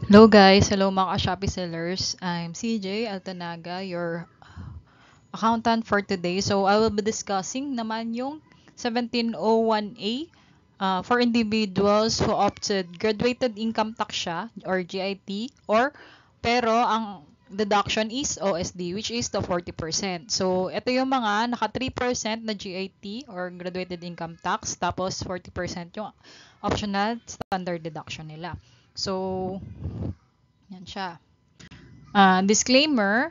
Hello guys, hello mga ka-Shopee sellers. I'm CJ Altanaga, your accountant for today. So I will be discussing naman yung 1701A for individuals who opted graduated income tax siya or GIT or pero ang deduction is OSD which is the 40%. So ito yung mga naka 3% na GIT or graduated income tax tapos 40% yung optional standard deduction nila. So yan siya. Disclaimer,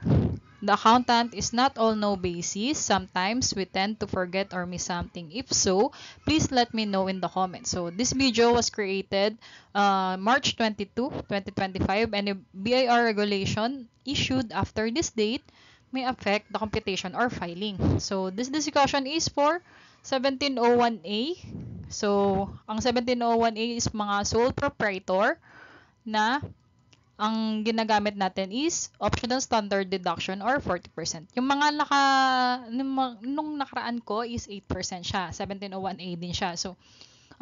the accountant is not all no basis. Sometimes we tend to forget or miss something. If so, please let me know in the comments. So this video was created March 22, 2025 and a BIR regulation issued after this date may affect the computation or filing. So this discussion is for 1701A. So ang 1701A is mga sole proprietor na ang ginagamit natin is optional standard deduction or 40%. Yung mga nung nakaraan ko is 8% siya. 1701A din siya. So,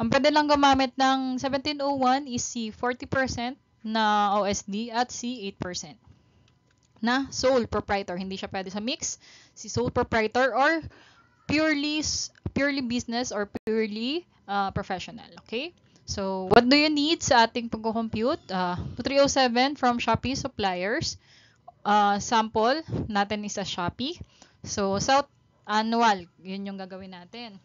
ang pwede lang gumamit ng 1701 is si 40% na OSD at si 8% na sole proprietor. Hindi siya pwede sa mix. Si sole proprietor or purely business or purely professional. Okay? So, what do you need sa ating pag-compute? 2307 from Shopee suppliers. Sample natin is sa Shopee. So, South Annual, yun yung gagawin natin.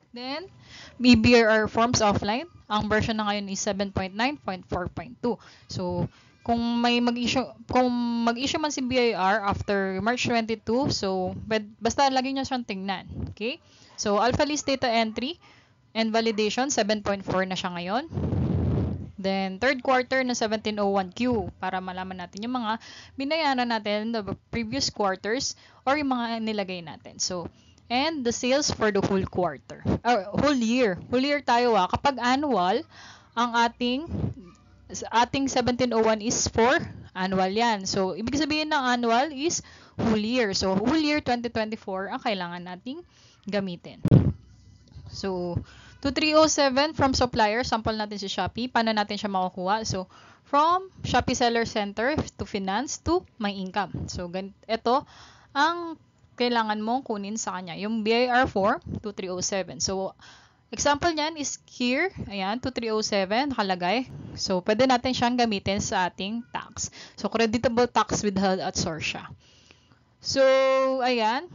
Then, BBRR forms offline. Ang version na ngayon is 7.9.4.2. So, kung mag-issue man si BIR after March 22, so basta lagi niyo siyang tingnan. Okay? So, alpha list data entry and validation 7.4 na siya ngayon. Then, third quarter na 1701Q para malaman natin yung mga binayaran natin the previous quarters or yung mga nilagay natin. So, and the sales for the whole quarter. Whole year. Whole year tayo Kapag annual, ang ating 1701 is for annual yan. So, ibig sabihin ng annual is whole year. So, whole year 2024 ang kailangan nating gamitin. So, 2307 from supplier, sample natin si Shopee. Paano natin siya makukuha? So, from Shopee Seller Center to Finance to My Income. So, ito ang kailangan mong kunin sa kanya. Yung BIR form, 2307. So, example niyan is here. Ayan, 2307 nakalagay. So, pwede natin siyang gamitin sa ating tax. So, creditable tax withheld at source siya. So, ayan.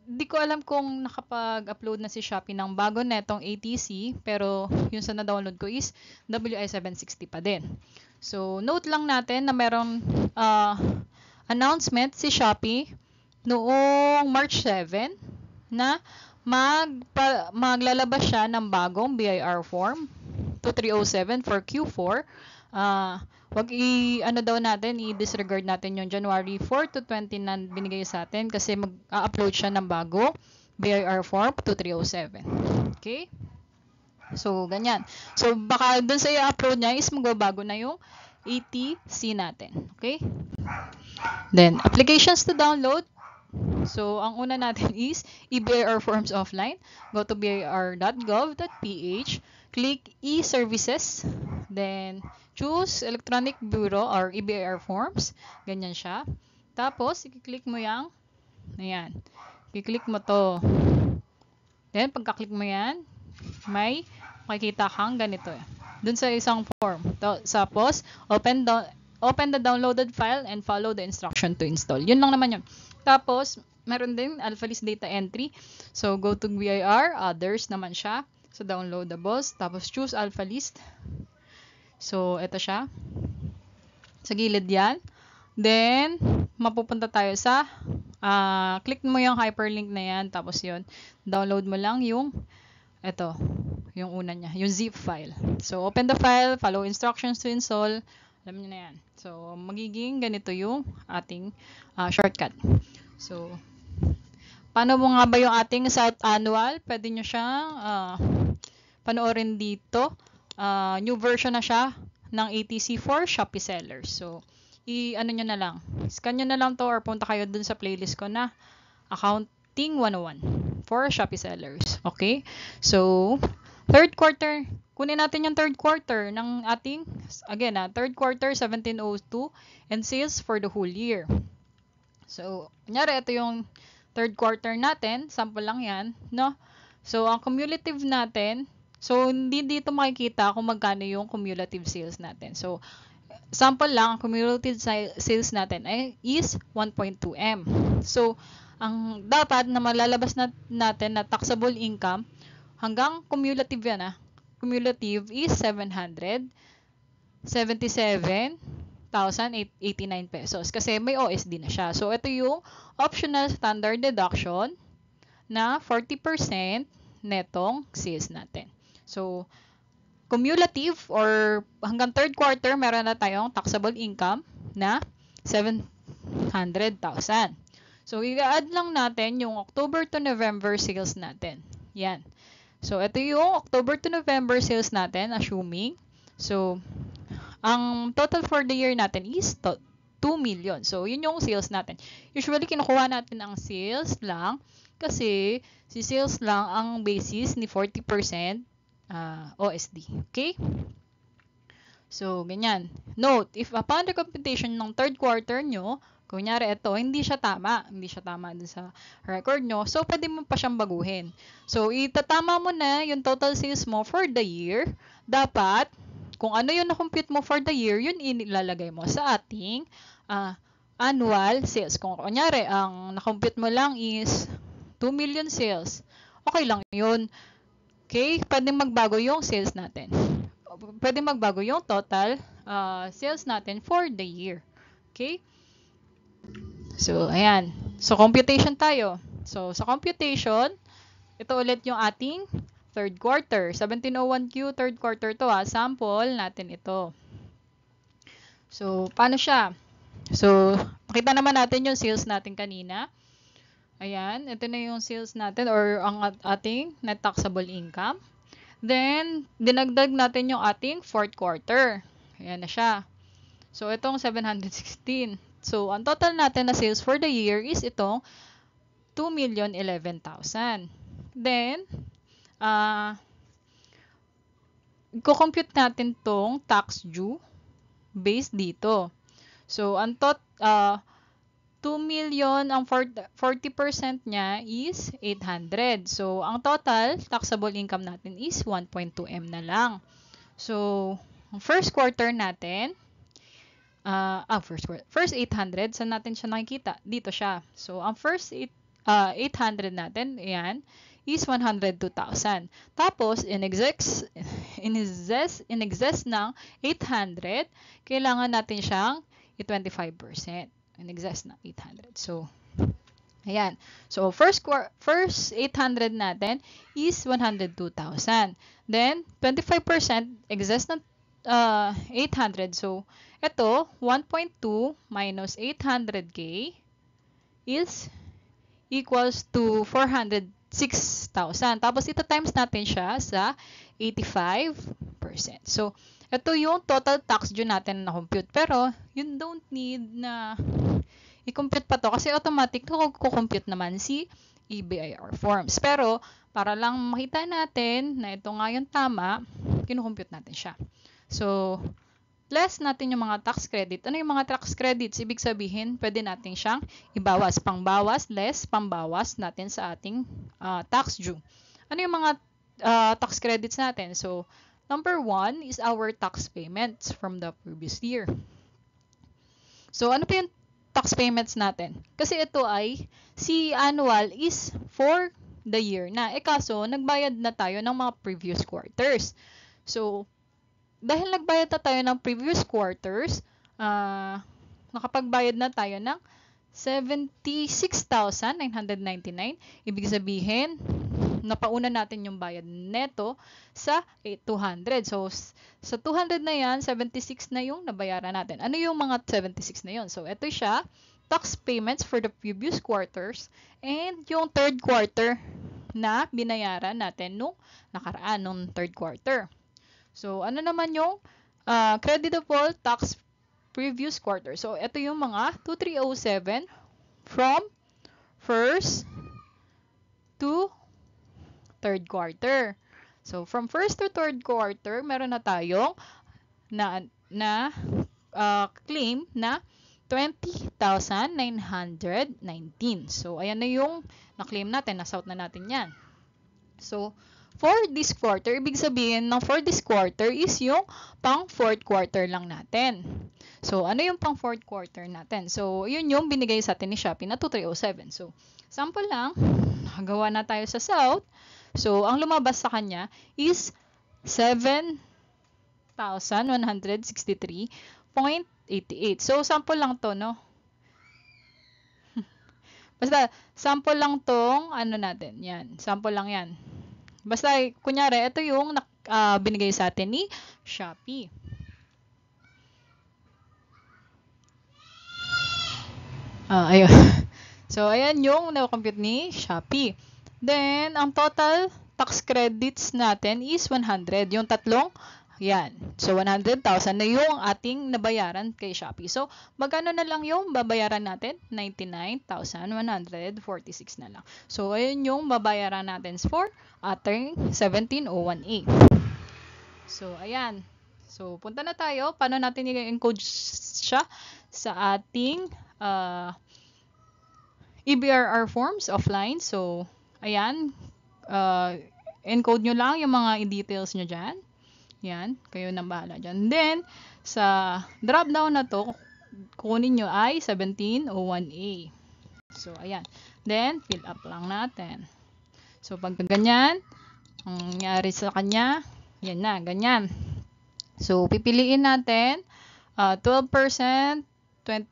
Di ko alam kung nakapag-upload na si Shopee ng bago netong ATC, pero yung sa na-download ko is WI760 pa din. So, note lang natin na merong announcement si Shopee noong March 7 na maglalabas siya ng bagong BIR form 2307 for Q4. Wag daw natin, i-disregard natin yung January 4 to 20 na binigay sa atin kasi mag-upload siya ng bago BIR form 2307. Okay? So, ganyan. So, baka dun sa i-upload niya is magbabago na yung ATC natin. Okay? Then, applications to download. So, ang una natin is eBIR forms offline. Go to bir.gov.ph. Click e-services. Then, choose electronic bureau or eBIR forms. Ganyan siya. Tapos, i-click mo yung, ayan. I-click mo to. Then, pagka-click mo yan, may makikita kang ganito. Dun sa isang form. Tapos, open the downloaded file and follow the instruction to install. Yun lang naman yun. Tapos, meron din alpha list data entry. So, go to BIR, others naman siya. So, downloadables. Tapos, choose alpha list. So, ito siya. Sa gilid yan. Then, mapupunta tayo sa, click mo yung hyperlink na yan. Tapos yun, download mo lang yung, ito, yung una niya, yung zip file. So, open the file, follow instructions to install. Alam niyo na yan. So, magiging ganito yung ating shortcut. So, paano mo nga ba yung ating South Annual? Pwede nyo siyang panoorin dito. New version na siya ng ATC for Shopee sellers. So, ano nyo na lang. Scan nyo na lang to or punta kayo dun sa playlist ko na Accounting 101 for Shopee sellers. Okay? So, third quarter kunin natin yung third quarter ng ating, again, third quarter 1702 and sales for the whole year. So, kunyari, ito yung third quarter natin. Sample lang yan, no? So, ang cumulative natin, so, hindi dito makikita kung magkano yung cumulative sales natin. So, sample lang, ang cumulative sales natin is 1.2 M. So, ang dapat na malalabas natin na taxable income, hanggang cumulative yan Cumulative is 777,089 pesos. Kasi may OSD na siya. So, ito yung optional standard deduction na 40% netong sales natin. So, cumulative or hanggang third quarter, meron na tayong taxable income na 700,000. So, i-add lang natin yung October to November sales natin. Yan. So, ito yung October to November sales natin, assuming. So, ang total for the year natin is 2 million. So, yun yung sales natin. Usually, kinukuha natin ang sales lang kasi si sales lang ang basis ni 40% OSD. Okay? So, ganyan. Note, if upon the computation ng third quarter nyo, kunyari ito, hindi siya tama dun sa record nyo, so pwede mo pa siyang baguhin. So, itatama mo na yung total sales mo for the year. Dapat, kung ano yung na-compute mo for the year, yun ilalagay mo sa ating annual sales. Kung kunyari, ang na-compute mo lang is 2 million sales, okay lang yun. Okay? Pwede magbago yung sales natin. Pwede magbago yung total sales natin for the year. Okay? So, ayan. So, computation tayo. So, sa computation, ito ulit yung ating third quarter. 1701Q, third quarter to Sample natin ito. So, paano siya? So, makita naman natin yung sales natin kanina. Ayan, ito na yung sales natin or ang ating net taxable income. Then, dinagdag natin yung ating fourth quarter. Ayan na siya. So, itong 716. So, ang total natin na sales for the year is itong 2,011,000. Then, i-compute natin tong tax due based dito. So, ang 2 million, ang 40% niya is 800. So, ang total taxable income natin is 1.2 M na lang. So, ang first quarter natin, first 800, saan natin siya nakikita? Dito siya. So, ang first 800 natin, ayan, is 102,000. Tapos, in excess ng 800, kailangan natin siyang i-25%. In excess ng 800. So, ayan. So, first 800 natin is 102,000. Then, 25% excess ng 800. So, ito, 1.2 minus 800K is equals to 406,000. Tapos, ito times natin siya sa 85%. So, ito yung total tax due natin na compute. Pero, you don't need na i-compute pa to kasi automatic to kukompute naman si EBIR forms. Pero, para lang makita natin na ito nga yung tama, kinukompute natin siya. So, less natin yung mga tax credit. Ano yung mga tax credits? Ibig sabihin, pwede natin siyang ibawas. Pangbawas, less, pambawas natin sa ating tax due. Ano yung mga tax credits natin? So, number 1 is our tax payments from the previous year. So, ano pa yung tax payments natin? Kasi ito ay, si annual is for the year na. Kaso, nagbayad na tayo ng mga previous quarters. So, dahil nagbayad na tayo ng previous quarters, nakapagbayad na tayo ng 76,999. Ibig sabihin, napauna natin yung bayad neto sa 200. So, sa 200 na yan, 76 na yung nabayaran natin. Ano yung mga 76 na yun? So, ito siya, tax payments for the previous quarters and yung third quarter na binayaran natin nung nakaraan, nung third quarter. So, ano naman yung creditable tax previous quarter? So, ito yung mga 2307 from first to third quarter. So, from first to third quarter, meron na tayong claim na 20,919. So, ayan na yung na-claim natin. Na-south na natin yan. So, for this quarter, ibig sabihin ng for this quarter is yung pang fourth quarter lang natin. So, ano yung pang fourth quarter natin? So, yun yung binigay sa atin ni Shopee na 2307. So, sample lang, gawa na tayo sa south. So, ang lumabas sa kanya is 7,163.88. So, sample lang to, no? Basta, sample lang tong, ano natin, yan. Sample lang yan. Basta, kunyari, ito yung binigay sa atin ni Shopee. Ayun. So, ayan yung na-compute ni Shopee. Then, ang total tax credits natin is 100. Yung tatlong, yan. So, 100,000 na yung ating nabayaran kay Shopee. So, magkano na lang yung babayaran natin? 99,146 na lang. So, ayun yung babayaran natin for ating 1701A. So, ayan. So, punta na tayo. Paano natin i-encode siya sa ating EBRR forms offline. So, ayan. Encode nyo lang yung mga details nyo dyan. Yan. Kayo nang bahala dyan. Then, sa drop down na to, kunin nyo ay 1701A. So, ayan. Then, fill up lang natin. So, pag ganyan, ang nangyari sa kanya, yan na, ganyan. So, pipiliin natin 12%, 12%,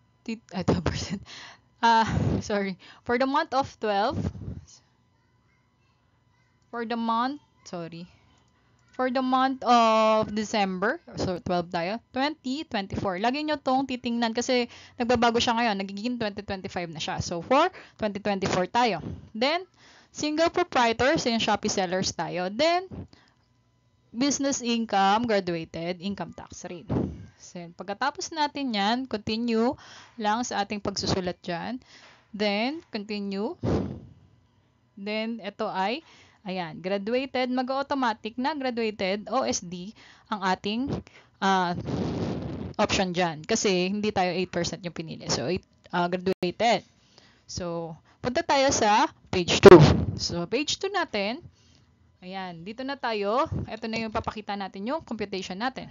sorry, for the month of 12, for the month of December, so 12 tayo, 2024. Lagi nyo tong titingnan kasi nagbabago siya ngayon, nagiging 2025 na siya. So, for 2024 tayo. Then, single proprietor, so yung Shopee sellers tayo. Then, business income, graduated income tax rate. So, pagkatapos natin yan, continue lang sa ating pagsusulat dyan. Then, continue. Then, ito ay, ayan, graduated, mag-automatic na graduated OSD ang ating option dyan. Kasi, hindi tayo 8% yung pinili. So, graduated. So, punta tayo sa page 2. So, page 2 natin, ayan, dito na tayo. Ito na yung papakita natin yung computation natin.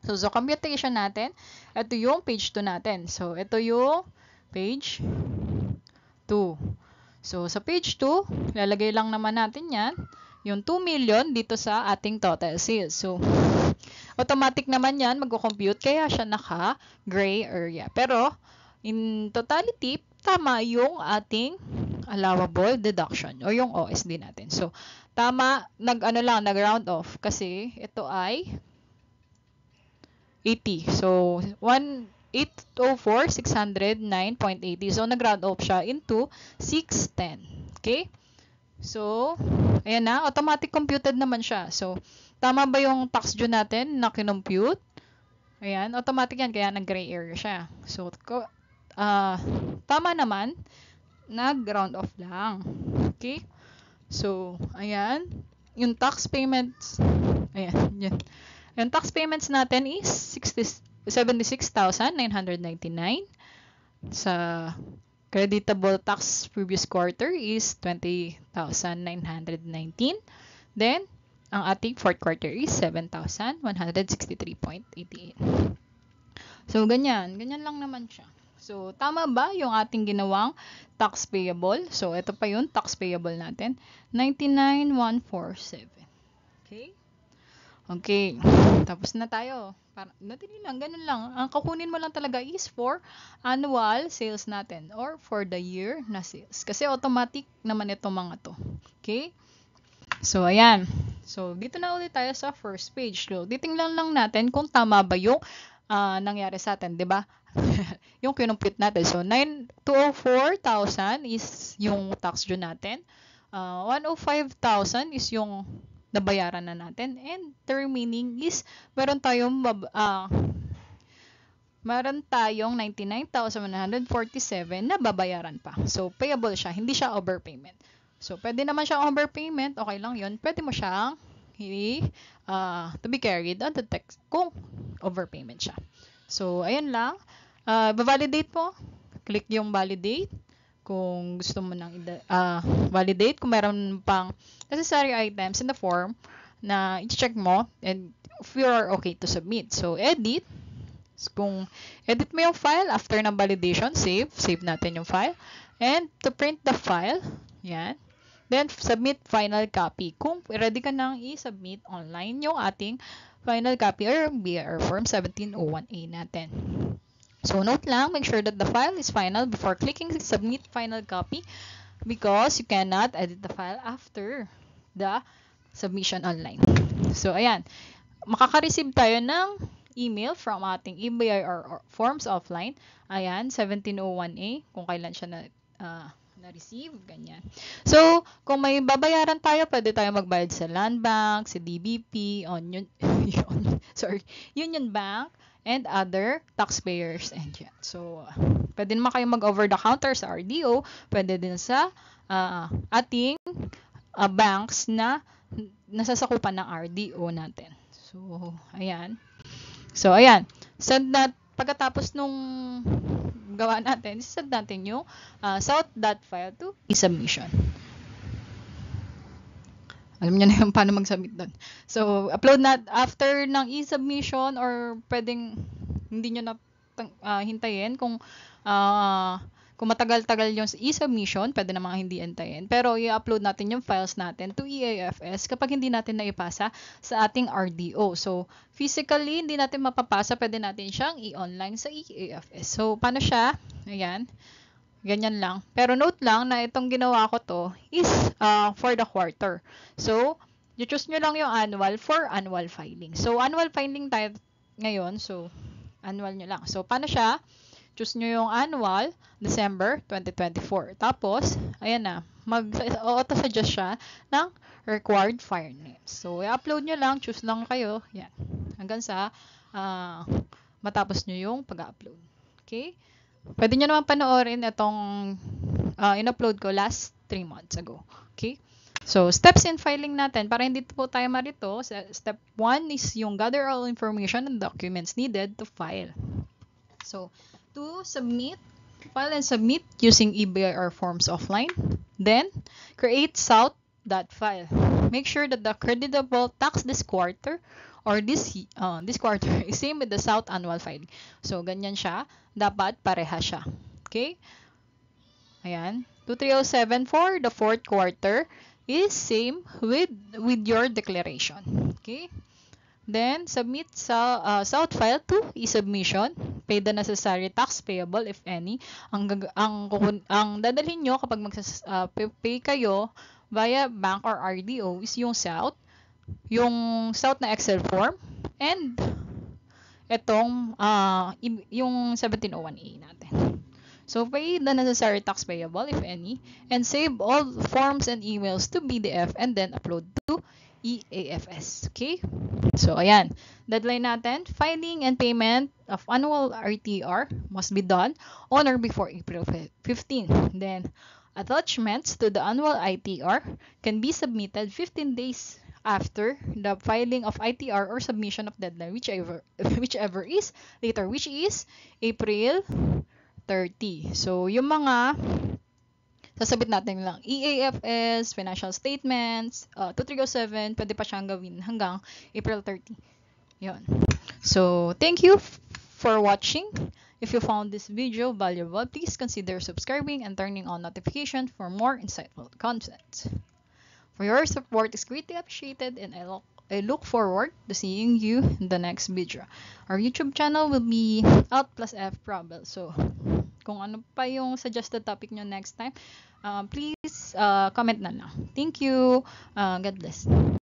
So, sa computation natin, ito yung page 2 natin. So, ito yung page 2. So, sa page 2, lalagay lang naman natin yan, yung 2 million dito sa ating total sales. So, automatic naman yan, mag-compute, kaya siya naka-gray area. Pero, in totality, tama yung ating allowable deduction o yung OSD natin. So, tama, nag-round off kasi ito ay 80. So, 804,609.80. So, nag-round off siya into 610. Okay? So, ayan na. Automatic computed naman siya. So, tama ba yung tax due natin na kinompute? Ayan. Automatic yan. Kaya nag-gray area siya. So, tama naman. Nag-round off lang. Okay? So, ayan. Yung tax payments, ayan. Yan. Yung tax payments natin is 76,999. Sa creditable tax previous quarter is 20,919. Then, ang ating fourth quarter is 7,163.88. So, ganyan. Ganyan lang naman siya. So, tama ba yung ating ginawang tax payable? So, ito pa yung tax payable natin. 99,147. Okay? Okay. Tapos na tayo. Natili lang, ganun lang. Ang kukunin mo lang talaga is for annual sales natin or for the year na sales. Kasi automatic naman itong mga to. Okay? So, ayan. So, dito na ulit tayo sa first page. So, titingnan lang natin kung tama ba yung nangyari sa atin, di ba? Yung kinumpute natin. So, 204,000 is yung tax due natin. 105,000 is yung nabayaran na natin. And the remaining is meron tayong 99,147 na babayaran pa. So, payable siya. Hindi siya overpayment. So, pwede naman siyang overpayment. Okay lang yun. Pwede mo siyang to be carried on the text kung overpayment siya. So, ayan lang. Validate po. Click yung validate kung gusto mo nang validate kung meron pang necessary items in the form na i-check mo and if you are okay to submit. So, edit. Kung edit mo yung file after ng validation, save natin yung file. And to print the file, yan. Then, submit final copy. Kung ready ka nang i-submit online yung ating final copy or BIR form 1701A natin. So, note lang, make sure that the file is final before clicking submit final copy because you cannot edit the file after the submission online. So, ayan. Makaka-receive tayo ng email from ating eBIR forms offline. Ayan, 1701A, kung kailan siya na-receive, ganyan. So, kung may babayaran tayo, pwede tayo magbayad sa Land Bank, sa DBP, Union Bank, and other taxpayers. And yan. So, pwede naman kayo mag-over the counter sa RDO, pwede din sa ating banks na nasasakupan ng RDO natin. So, ayan. Pagkatapos nung gawa natin, send natin yung south.file to e-submission. Alam niyo na yung paano mag-submit doon. So, upload na after ng e-submission or pwedeng hindi nyo na hintayin kung matagal-tagal yung e-submission, pwede namang hindi hintayin. Pero i-upload natin yung files natin to EAFS kapag hindi natin naipasa sa ating RDO. So, physically, hindi natin mapapasa, pwede natin siyang i-online sa EAFS. So, paano siya? Ayan. Ganyan lang. Pero note lang na itong ginawa ko to is for the quarter. So, you-choose nyo lang yung annual for annual filing. So, annual filing tayo ngayon. So, annual nyo lang. So, paano siya? Choose nyo yung annual, December 2024. Tapos, ayan na, auto-suggest siya ng required file names. So, i-upload nyo lang, choose lang kayo, yan. Hanggang sa matapos nyo yung pag-upload. Okay? Pwede nyo naman panoorin itong in-upload ko last 3 months ago. Okay? So, steps in filing natin, para hindi po tayo marito, step 1 is yung gather all information and documents needed to file. So, to file and submit using eBIR forms offline. Then, create south.file. Make sure that the creditable tax this quarter or this quarter is same with the south annual filing. So, ganyan siya. Dapat pareha siya. Okay? Ayan. 2307 for the fourth quarter is same with your declaration. Okay? Then, submit south file to e-submission. Pay the necessary tax payable, if any. Ang dadalhin nyo kapag pay kayo via bank or RDO is yung south na Excel form, and itong yung 1701A natin. So, pay the necessary tax payable, if any, and save all forms and emails to PDF and then upload to EAFS. Okay? So, ayan. Deadline natin, filing and payment of annual RTR must be done on or before April 15. Then, attachments to the annual ITR can be submitted 15 days after the filing of ITR or submission of deadline, whichever is later, which is April 30. So, yung mga sasabit natin lang, EAFS, financial statements, 2307, pwede pa siyang gawin hanggang April 30. Yun. So, thank you for watching. If you found this video valuable, please consider subscribing and turning on notifications for more insightful content. For your support is greatly appreciated, and I look forward to seeing you in the next video. Our YouTube channel will be Alt plus F Probel. So, kung ano pa yung suggested topic nyo next time, please comment na lang. Thank you. God bless.